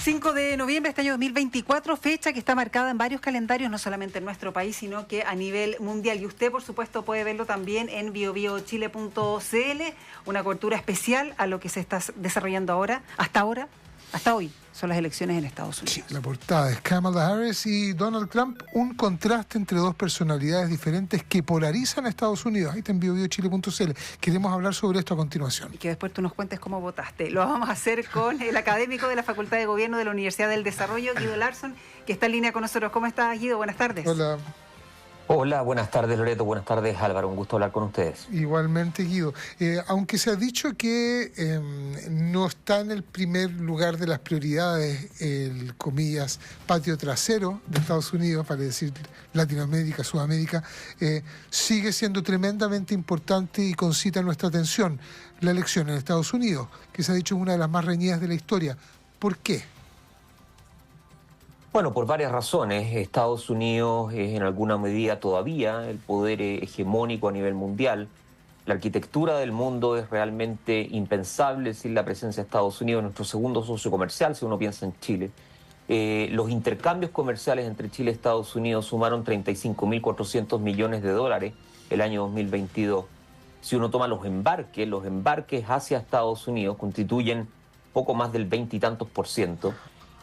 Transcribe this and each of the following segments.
5 de noviembre de este año 2024, fecha que está marcada en varios calendarios, no solamente en nuestro país, sino que a nivel mundial. Y usted, por supuesto, puede verlo también en biobiochile.cl, una cobertura especial a lo que se está desarrollando ahora, hasta hoy. Son las elecciones en Estados Unidos. Sí, la portada es Kamala Harris y Donald Trump, un contraste entre dos personalidades diferentes que polarizan a Estados Unidos. Ahí está en biobiochile.cl. Queremos hablar sobre esto a continuación. Y que después tú nos cuentes cómo votaste. Lo vamos a hacer con el académico de la Facultad de Gobierno de la Universidad del Desarrollo, Guido Larsson, que está en línea con nosotros. ¿Cómo estás, Guido? Buenas tardes. Hola. Hola, buenas tardes Loreto, buenas tardes Álvaro, un gusto hablar con ustedes. Igualmente, Guido. Aunque se ha dicho que no está en el primer lugar de las prioridades el, comillas, patio trasero de Estados Unidos, para decir Latinoamérica, Sudamérica, sigue siendo tremendamente importante y concita nuestra atención la elección en Estados Unidos, que se ha dicho es una de las más reñidas de la historia. ¿Por qué? Bueno, por varias razones. Estados Unidos es en alguna medida todavía el poder hegemónico a nivel mundial. La arquitectura del mundo es realmente impensable sin la presencia de Estados Unidos, nuestro segundo socio comercial, si uno piensa en Chile. Los intercambios comerciales entre Chile y Estados Unidos sumaron 35.400 millones de dólares el año 2022. Si uno toma los embarques hacia Estados Unidos constituyen poco más del 20 y tantos %.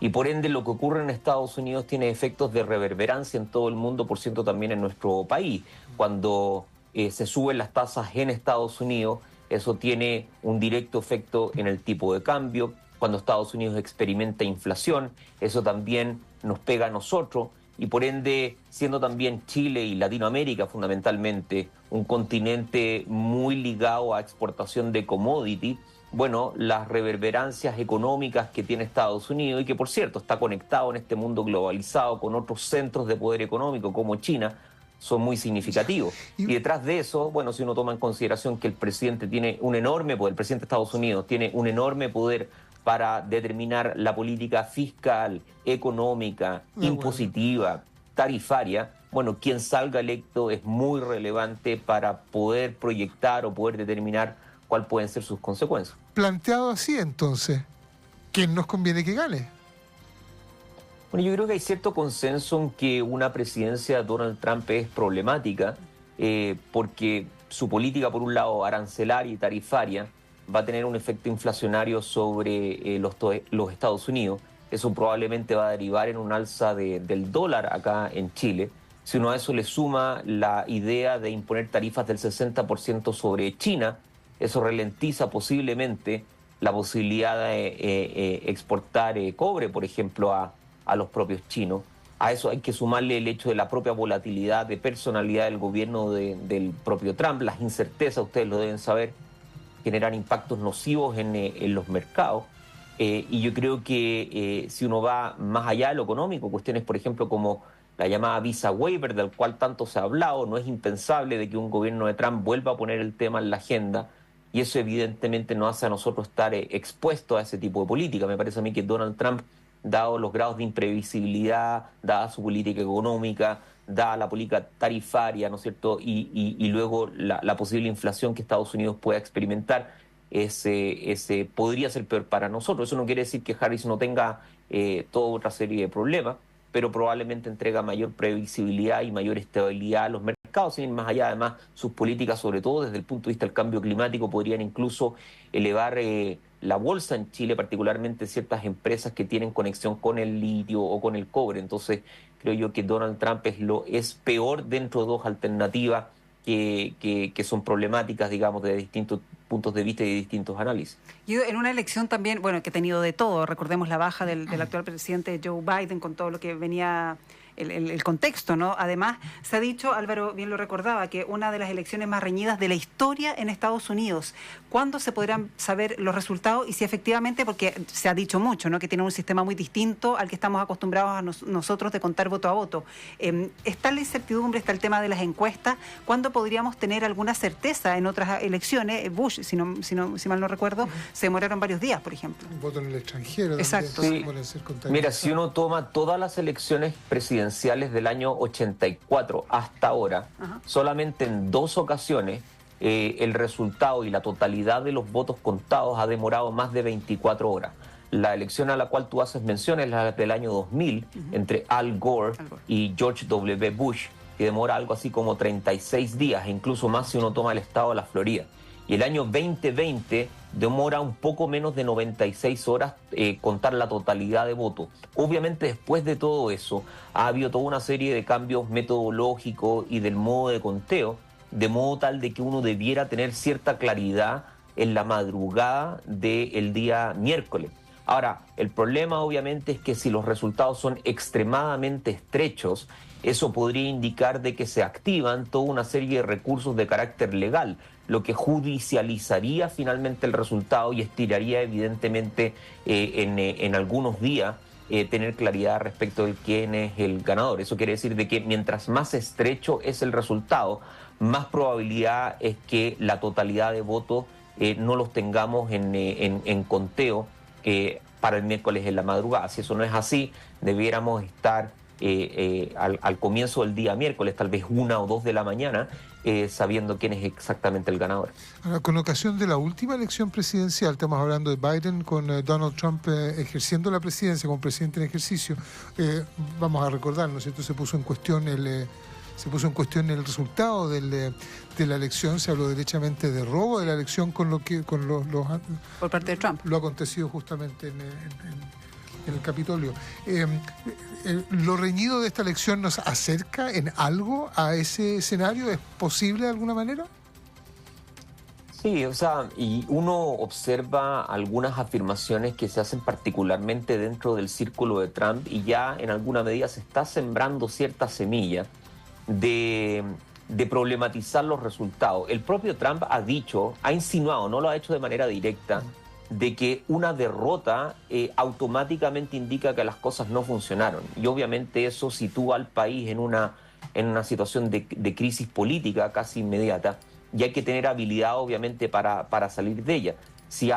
Y por ende lo que ocurre en Estados Unidos tiene efectos de reverberancia en todo el mundo, por cierto también en nuestro país. Cuando se suben las tasas en Estados Unidos, eso tiene un directo efecto en el tipo de cambio. Cuando Estados Unidos experimenta inflación, eso también nos pega a nosotros. Y por ende, siendo también Chile y Latinoamérica fundamentalmente un continente muy ligado a exportación de commodity, bueno, las reverberancias económicas que tiene Estados Unidos y que, por cierto, está conectado en este mundo globalizado con otros centros de poder económico como China, son muy significativos. Y detrás de eso, bueno, si uno toma en consideración que el presidente tiene un enorme poder, el presidente de Estados Unidos tiene un enorme poder para determinar la política fiscal, económica, impositiva, tarifaria, bueno, quien salga electo es muy relevante para poder proyectar o poder determinar cuáles pueden ser sus consecuencias. Planteado así, entonces, ¿quién nos conviene que gane? Bueno, yo creo que hay cierto consenso en que una presidencia de Donald Trump es problemática porque su política, por un lado, arancelaria y tarifaria, va a tener un efecto inflacionario sobre los Estados Unidos. Eso probablemente va a derivar en un alza del dólar acá en Chile. Si uno a eso le suma la idea de imponer tarifas del 60% sobre China, eso ralentiza posiblemente la posibilidad de exportar cobre, por ejemplo, a los propios chinos. A eso hay que sumarle el hecho de la propia volatilidad de personalidad del gobierno del propio Trump. Las incertezas, ustedes lo deben saber, generan impactos nocivos en los mercados. Y yo creo que si uno va más allá de lo económico, cuestiones, por ejemplo, como la llamada visa waiver, del cual tanto se ha hablado, no es impensable de que un gobierno de Trump vuelva a poner el tema en la agenda. Y eso evidentemente nos hace a nosotros estar expuestos a ese tipo de política. Me parece a mí que Donald Trump, dado los grados de imprevisibilidad, dada su política económica, dada la política tarifaria, ¿no es cierto?, y luego la posible inflación que Estados Unidos pueda experimentar, ese podría ser peor para nosotros. Eso no quiere decir que Harris no tenga toda otra serie de problemas, pero probablemente entrega mayor previsibilidad y mayor estabilidad a los mercados, sin ir más allá. Además, sus políticas, sobre todo desde el punto de vista del cambio climático, podrían incluso elevar la bolsa en Chile, particularmente ciertas empresas que tienen conexión con el litio o con el cobre. Entonces, creo yo que Donald Trump es peor dentro de dos alternativas que son problemáticas, digamos, de distintos puntos de vista y de distintos análisis. Y en una elección también, bueno, que ha tenido de todo, recordemos la baja del actual presidente Joe Biden con todo lo que venía el contexto, ¿no? Además, se ha dicho, Álvaro bien lo recordaba, que una de las elecciones más reñidas de la historia en Estados Unidos. ¿Cuándo se podrán saber los resultados? Y si efectivamente, porque se ha dicho mucho, ¿no?, que tiene un sistema muy distinto al que estamos acostumbrados a nosotros de contar voto a voto. Está la incertidumbre, está el tema de las encuestas. ¿Cuándo podríamos tener alguna certeza en otras elecciones? Bush, si mal no recuerdo, se demoraron varios días, por ejemplo. Un voto en el extranjero. Exacto. Sí. Mira, si uno toma todas las elecciones presidenciales del año 84 hasta ahora, solamente en 2 ocasiones el resultado y la totalidad de los votos contados ha demorado más de 24 horas. La elección a la cual tú haces mención es la del año 2000, entre Al Gore y George W. Bush, que demora algo así como 36 días, e incluso más si uno toma el estado de la Florida. Y el año 2020 demora un poco menos de 96 horas contar la totalidad de votos. Obviamente después de todo eso ha habido toda una serie de cambios metodológicos y del modo de conteo, de modo tal de que uno debiera tener cierta claridad en la madrugada del día miércoles. Ahora, el problema obviamente es que si los resultados son extremadamente estrechos, eso podría indicar de que se activan toda una serie de recursos de carácter legal, lo que judicializaría finalmente el resultado y estiraría evidentemente en algunos días tener claridad respecto de quién es el ganador. Eso quiere decir de que mientras más estrecho es el resultado, más probabilidad es que la totalidad de votos no los tengamos en conteo para el miércoles en la madrugada. Si eso no es así, debiéramos estar al comienzo del día miércoles, tal vez 1 o 2 de la mañana, sabiendo quién es exactamente el ganador. Ahora, con ocasión de la última elección presidencial, estamos hablando de Biden con Donald Trump ejerciendo la presidencia como presidente en ejercicio, vamos a recordar, ¿no es cierto?, se puso en cuestión el resultado de la elección, se habló derechamente de robo de la elección con por parte de Trump. Lo acontecido justamente en el Capitolio. ¿Lo reñido de esta elección nos acerca en algo a ese escenario? ¿Es posible de alguna manera? Sí, o sea, y uno observa algunas afirmaciones que se hacen particularmente dentro del círculo de Trump y ya en alguna medida se está sembrando cierta semilla de problematizar los resultados. El propio Trump ha insinuado, no lo ha hecho de manera directa, de que una derrota automáticamente indica que las cosas no funcionaron. Y obviamente eso sitúa al país en una situación de crisis política casi inmediata, y hay que tener habilidad obviamente para salir de ella. Si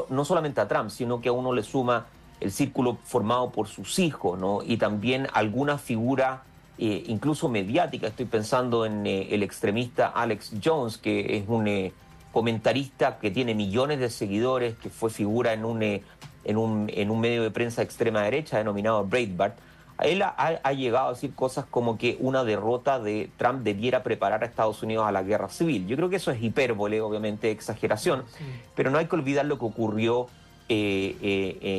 no solamente a Trump, sino que a uno le suma el círculo formado por sus hijos, ¿no? Y también alguna figura incluso mediática. Estoy pensando en el extremista Alex Jones, que es un comentarista que tiene millones de seguidores, que fue figura en un medio de prensa de extrema derecha denominado Breitbart. Él ha llegado a decir cosas como que una derrota de Trump debiera preparar a Estados Unidos a la guerra civil. Yo creo que eso es hipérbole, obviamente exageración, sí, pero no hay que olvidar lo que ocurrió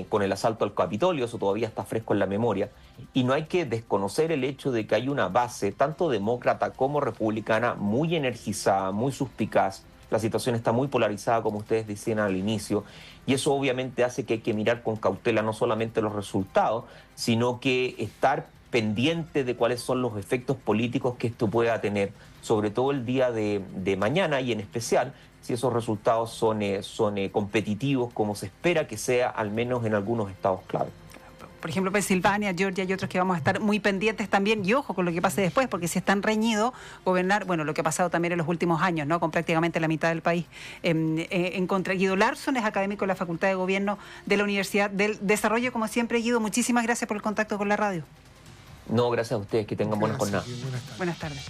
con el asalto al Capitolio. Eso todavía está fresco en la memoria, y no hay que desconocer el hecho de que hay una base, tanto demócrata como republicana, muy energizada, muy suspicaz. La situación está muy polarizada, como ustedes decían al inicio, y eso obviamente hace que hay que mirar con cautela no solamente los resultados, sino que estar pendiente de cuáles son los efectos políticos que esto pueda tener, sobre todo el día de mañana, y en especial si esos resultados son competitivos, como se espera que sea, al menos en algunos estados clave. Por ejemplo, Pensilvania, Georgia y otros que vamos a estar muy pendientes también, y ojo con lo que pase después, porque si están reñidos, gobernar, bueno, lo que ha pasado también en los últimos años, ¿no?, con prácticamente la mitad del país en contra. Guido Larsson es académico de la Facultad de Gobierno de la Universidad del Desarrollo. Como siempre, Guido, muchísimas gracias por el contacto con la radio. No, gracias a ustedes, que tengan buenas jornadas. Buenas tardes.